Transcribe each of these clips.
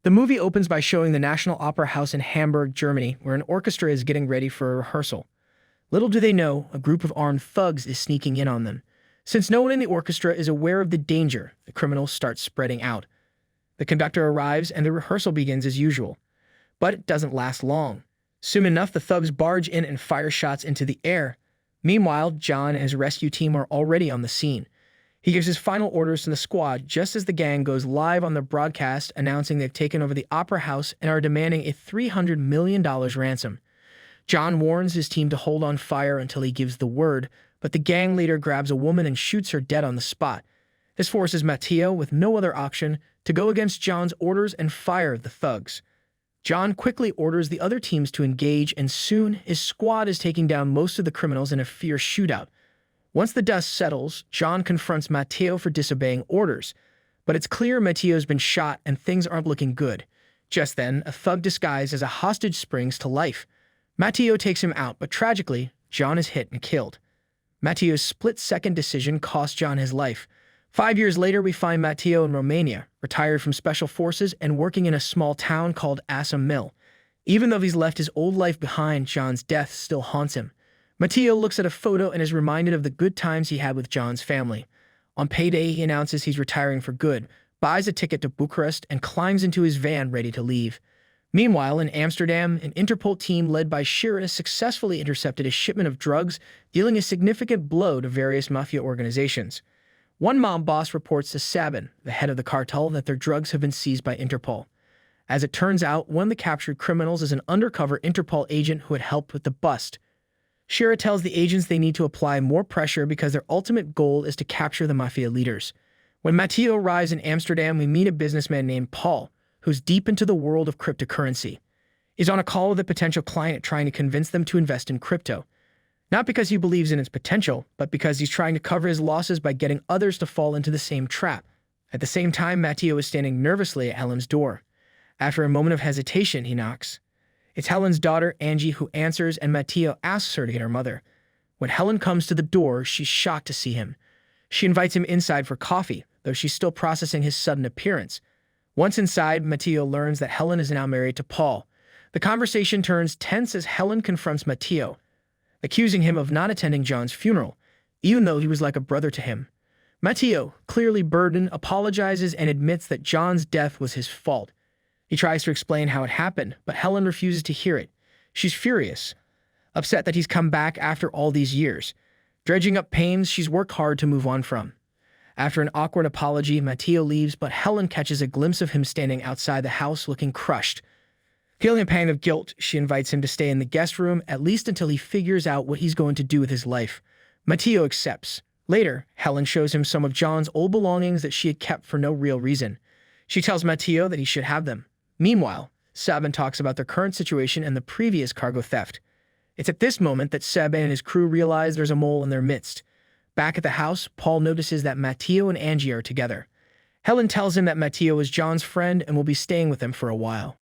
The movie opens by showing the National Opera House in Hamburg, Germany, where an orchestra is getting ready for a rehearsal. Little do they know, a group of armed thugs is sneaking in on them. Since no one in the orchestra is aware of the danger, the criminals start spreading out. The conductor arrives and the rehearsal begins as usual. But it doesn't last long. Soon enough, the thugs barge in and fire shots into the air. Meanwhile, John and his rescue team are already on the scene. He gives his final orders to the squad just as the gang goes live on the broadcast announcing they've taken over the opera house and are demanding a $300 million ransom. John warns his team to hold on fire until he gives the word, but the gang leader grabs a woman and shoots her dead on the spot. This forces Matteo, with no other option, to go against John's orders and fire the thugs. John quickly orders the other teams to engage, and soon his squad is taking down most of the criminals in a fierce shootout. Once the dust settles, John confronts Matteo for disobeying orders, but it's clear Matteo's been shot and things aren't looking good. Just then, a thug disguised as a hostage springs to life. Matteo takes him out, but tragically, John is hit and killed. Matteo's split-second decision cost John his life. 5 years later, we find Matteo in Romania, retired from special forces and working in a small town called Assam Mill. Even though he's left his old life behind, John's death still haunts him. Matteo looks at a photo and is reminded of the good times he had with John's family. On payday, he announces he's retiring for good, buys a ticket to Bucharest, and climbs into his van ready to leave. Meanwhile, in Amsterdam, an Interpol team led by Shira successfully intercepted a shipment of drugs, dealing a significant blow to various mafia organizations. One mob boss reports to Sabin, the head of the cartel, that their drugs have been seized by Interpol. As it turns out, one of the captured criminals is an undercover Interpol agent who had helped with the bust. Shira tells the agents they need to apply more pressure because their ultimate goal is to capture the mafia leaders. When Matteo arrives in Amsterdam, we meet a businessman named Paul, who's deep into the world of cryptocurrency. He's on a call with a potential client trying to convince them to invest in crypto. Not because he believes in its potential, but because he's trying to cover his losses by getting others to fall into the same trap. At the same time, Matteo is standing nervously at Helen's door. After a moment of hesitation, he knocks. It's Helen's daughter, Angie, who answers, and Matteo asks her to get her mother. When Helen comes to the door, she's shocked to see him. She invites him inside for coffee, though she's still processing his sudden appearance. Once inside, Matteo learns that Helen is now married to Paul. The conversation turns tense as Helen confronts Matteo, accusing him of not attending John's funeral, even though he was like a brother to him. Matteo, clearly burdened, apologizes and admits that John's death was his fault. He tries to explain how it happened, but Helen refuses to hear it. She's furious, upset that he's come back after all these years, dredging up pains she's worked hard to move on from. After an awkward apology, Matteo leaves, but Helen catches a glimpse of him standing outside the house looking crushed. Feeling a pang of guilt, she invites him to stay in the guest room, at least until he figures out what he's going to do with his life. Matteo accepts. Later, Helen shows him some of John's old belongings that she had kept for no real reason. She tells Matteo that he should have them. Meanwhile, Sabin talks about their current situation and the previous cargo theft. It's at this moment that Seb and his crew realize there's a mole in their midst. Back at the house, Paul notices that Matteo and Angie are together. Helen tells him that Matteo is John's friend and will be staying with him for a while.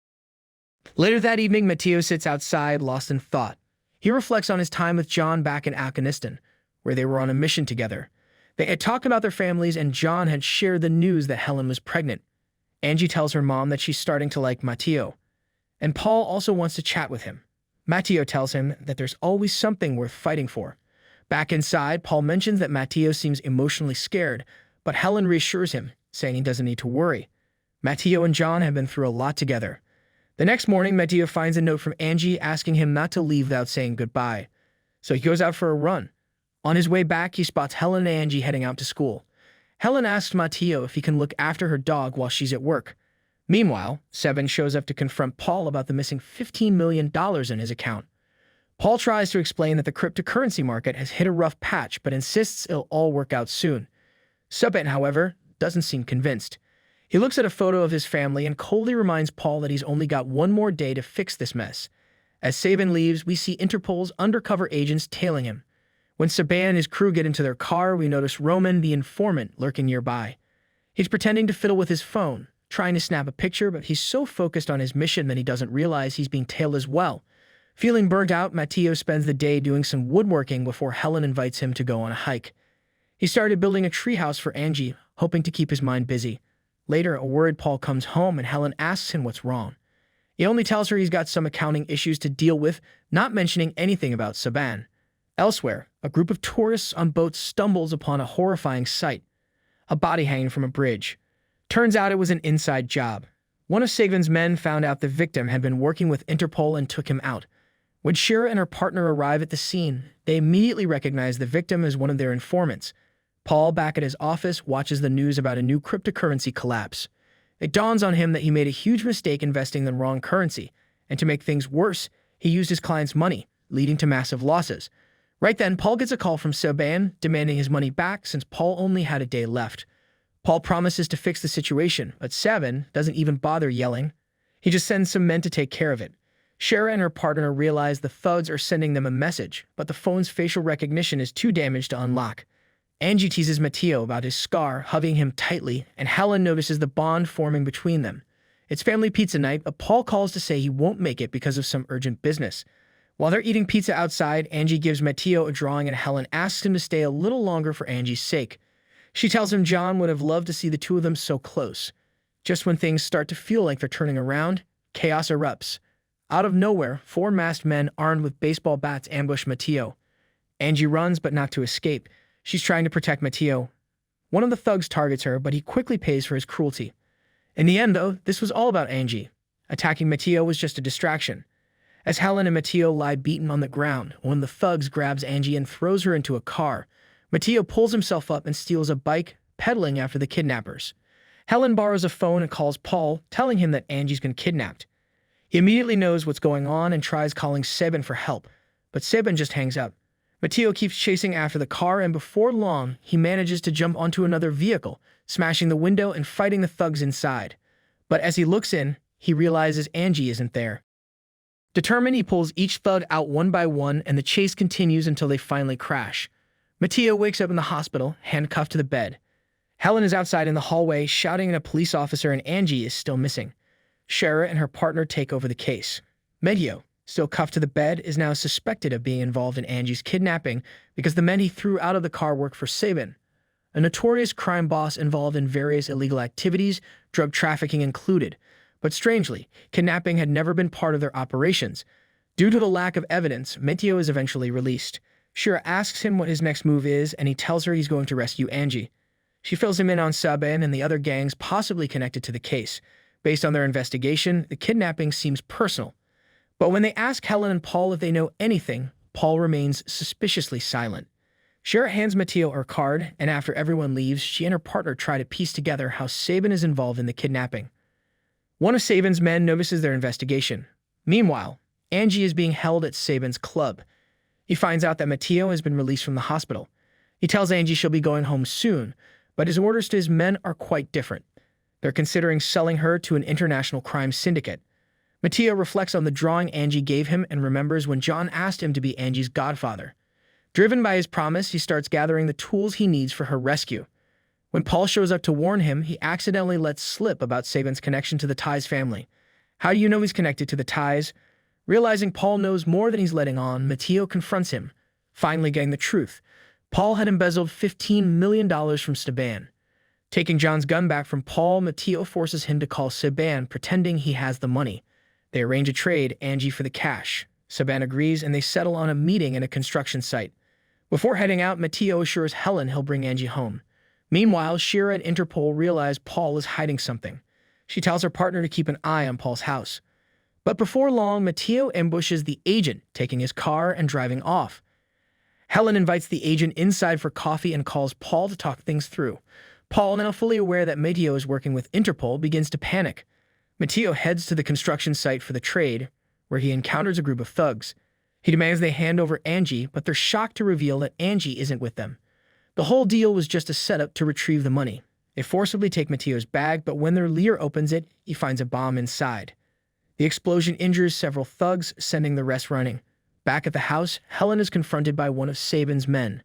Later that evening, Matteo sits outside, lost in thought. He reflects on his time with John back in Afghanistan, where they were on a mission together. They had talked about their families, and John had shared the news that Helen was pregnant. Angie tells her mom that she's starting to like Matteo, and Paul also wants to chat with him. Matteo tells him that there's always something worth fighting for. Back inside, Paul mentions that Matteo seems emotionally scared, but Helen reassures him, saying he doesn't need to worry. Matteo and John have been through a lot together. The next morning, Matteo finds a note from Angie asking him not to leave without saying goodbye. So he goes out for a run. On his way back, he spots Helen and Angie heading out to school. Helen asks Matteo if he can look after her dog while she's at work. Meanwhile, Sabin shows up to confront Paul about the missing $15 million in his account. Paul tries to explain that the cryptocurrency market has hit a rough patch, but insists it'll all work out soon. Sabin, however, doesn't seem convinced. He looks at a photo of his family and coldly reminds Paul that he's only got one more day to fix this mess. As Sabin leaves, we see Interpol's undercover agents tailing him. When Sabin and his crew get into their car, we notice Roman, the informant, lurking nearby. He's pretending to fiddle with his phone, trying to snap a picture, but he's so focused on his mission that he doesn't realize he's being tailed as well. Feeling burnt out, Matteo spends the day doing some woodworking before Helen invites him to go on a hike. He started building a treehouse for Angie, hoping to keep his mind busy. Later, a worried Paul comes home and Helen asks him what's wrong. He only tells her he's got some accounting issues to deal with, not mentioning anything about Saban. Elsewhere, a group of tourists on boats stumbles upon a horrifying sight: a body hanging from a bridge. Turns out it was an inside job. One of Saban's men found out the victim had been working with Interpol and took him out. When Shira and her partner arrive at the scene, they immediately recognize the victim as one of their informants. Paul, back at his office, watches the news about a new cryptocurrency collapse. It dawns on him that he made a huge mistake investing in the wrong currency, and to make things worse, he used his client's money, leading to massive losses. Right then, Paul gets a call from Saban demanding his money back since Paul only had a day left. Paul promises to fix the situation, but Saban doesn't even bother yelling. He just sends some men to take care of it. Shira and her partner realize the thugs are sending them a message, but the phone's facial recognition is too damaged to unlock. Angie teases Matteo about his scar, hugging him tightly, and Helen notices the bond forming between them. It's family pizza night, but Paul calls to say he won't make it because of some urgent business. While they're eating pizza outside, Angie gives Matteo a drawing and Helen asks him to stay a little longer for Angie's sake. She tells him John would have loved to see the two of them so close. Just when things start to feel like they're turning around, chaos erupts. Out of nowhere, four masked men armed with baseball bats ambush Matteo. Angie runs, but not to escape. She's trying to protect Matteo. One of the thugs targets her, but he quickly pays for his cruelty. In the end, though, this was all about Angie. Attacking Matteo was just a distraction. As Helen and Matteo lie beaten on the ground, one of the thugs grabs Angie and throws her into a car. Matteo pulls himself up and steals a bike, pedaling after the kidnappers. Helen borrows a phone and calls Paul, telling him that Angie's been kidnapped. He immediately knows what's going on and tries calling Saban for help, but Saban just hangs up. Matteo keeps chasing after the car, and before long, he manages to jump onto another vehicle, smashing the window and fighting the thugs inside. But as he looks in, he realizes Angie isn't there. Determined, he pulls each thug out one by one, and the chase continues until they finally crash. Matteo wakes up in the hospital, handcuffed to the bed. Helen is outside in the hallway, shouting at a police officer, and Angie is still missing. Shira and her partner take over the case. Matteo, still cuffed to the bed, is now suspected of being involved in Angie's kidnapping because the men he threw out of the car work for Saban, a notorious crime boss involved in various illegal activities, drug trafficking included. But strangely, kidnapping had never been part of their operations. Due to the lack of evidence, Matteo is eventually released. Shira asks him what his next move is, and he tells her he's going to rescue Angie. She fills him in on Saban and the other gangs possibly connected to the case. Based on their investigation, the kidnapping seems personal. But when they ask Helen and Paul if they know anything, Paul remains suspiciously silent. Shira hands Matteo her card, and after everyone leaves, she and her partner try to piece together how Saban is involved in the kidnapping. One of Saban's men notices their investigation. Meanwhile, Angie is being held at Saban's club. He finds out that Matteo has been released from the hospital. He tells Angie she'll be going home soon, but his orders to his men are quite different. They're considering selling her to an international crime syndicate. Matteo reflects on the drawing Angie gave him and remembers when John asked him to be Angie's godfather. Driven by his promise, he starts gathering the tools he needs for her rescue. When Paul shows up to warn him, he accidentally lets slip about Saban's connection to the Ties family. How do you know he's connected to the Ties? Realizing Paul knows more than he's letting on, Matteo confronts him, finally getting the truth. Paul had embezzled $15 million from Saban. Taking John's gun back from Paul, Matteo forces him to call Saban, pretending he has the money. They arrange a trade, Angie for the cash. Saban agrees, and they settle on a meeting at a construction site. Before heading out, Matteo assures Helen he'll bring Angie home. Meanwhile, Shira and Interpol realize Paul is hiding something. She tells her partner to keep an eye on Paul's house. But before long, Matteo ambushes the agent, taking his car and driving off. Helen invites the agent inside for coffee and calls Paul to talk things through. Paul, now fully aware that Matteo is working with Interpol, begins to panic. Matteo heads to the construction site for the trade, where he encounters a group of thugs. He demands they hand over Angie, but they're shocked to reveal that Angie isn't with them. The whole deal was just a setup to retrieve the money. They forcibly take Matteo's bag, but when their leader opens it, he finds a bomb inside. The explosion injures several thugs, sending the rest running. Back at the house, Helen is confronted by one of Saban's men.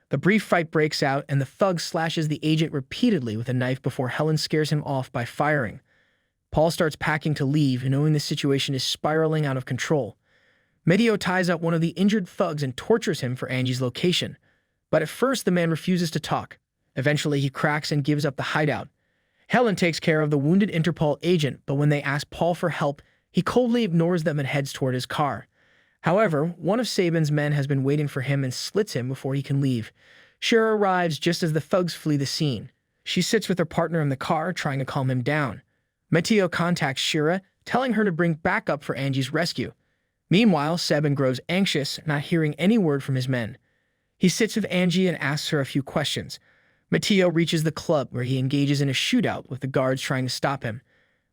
The brief fight breaks out, and the thug slashes the agent repeatedly with a knife before Helen scares him off by firing. Paul starts packing to leave, knowing the situation is spiraling out of control. Matteo ties up one of the injured thugs and tortures him for Angie's location. But at first, the man refuses to talk. Eventually, he cracks and gives up the hideout. Helen takes care of the wounded Interpol agent, but when they ask Paul for help, he coldly ignores them and heads toward his car. However, one of Sabin's men has been waiting for him and slits him before he can leave. Shira arrives just as the thugs flee the scene. She sits with her partner in the car, trying to calm him down. Matteo contacts Shira, telling her to bring backup for Angie's rescue. Meanwhile, Sabin grows anxious, not hearing any word from his men. He sits with Angie and asks her a few questions. Matteo reaches the club, where he engages in a shootout with the guards trying to stop him.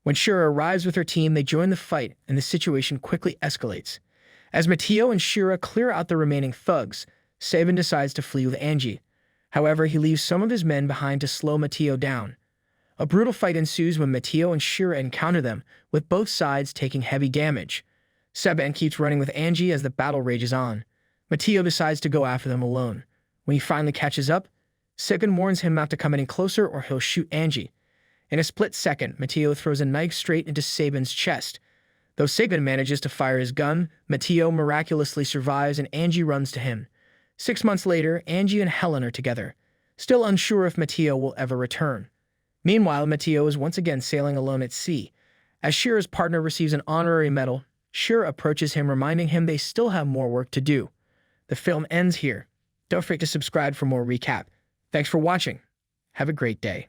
When Shira arrives with her team, they join the fight, and the situation quickly escalates. As Matteo and Shira clear out the remaining thugs, Sabin decides to flee with Angie. However, he leaves some of his men behind to slow Matteo down. A brutal fight ensues when Matteo and Shira encounter them, with both sides taking heavy damage. Sabin keeps running with Angie as the battle rages on. Matteo decides to go after them alone. When he finally catches up, Sabin warns him not to come any closer or he'll shoot Angie. In a split second, Matteo throws a knife straight into Sabin's chest. Though Sabin manages to fire his gun, Matteo miraculously survives and Angie runs to him. 6 months later, Angie and Helen are together, still unsure if Matteo will ever return. Meanwhile, Matteo is once again sailing alone at sea. As Shira's partner receives an honorary medal, Shira approaches him, reminding him they still have more work to do. The film ends here. Don't forget to subscribe for more recap. Thanks for watching. Have a great day.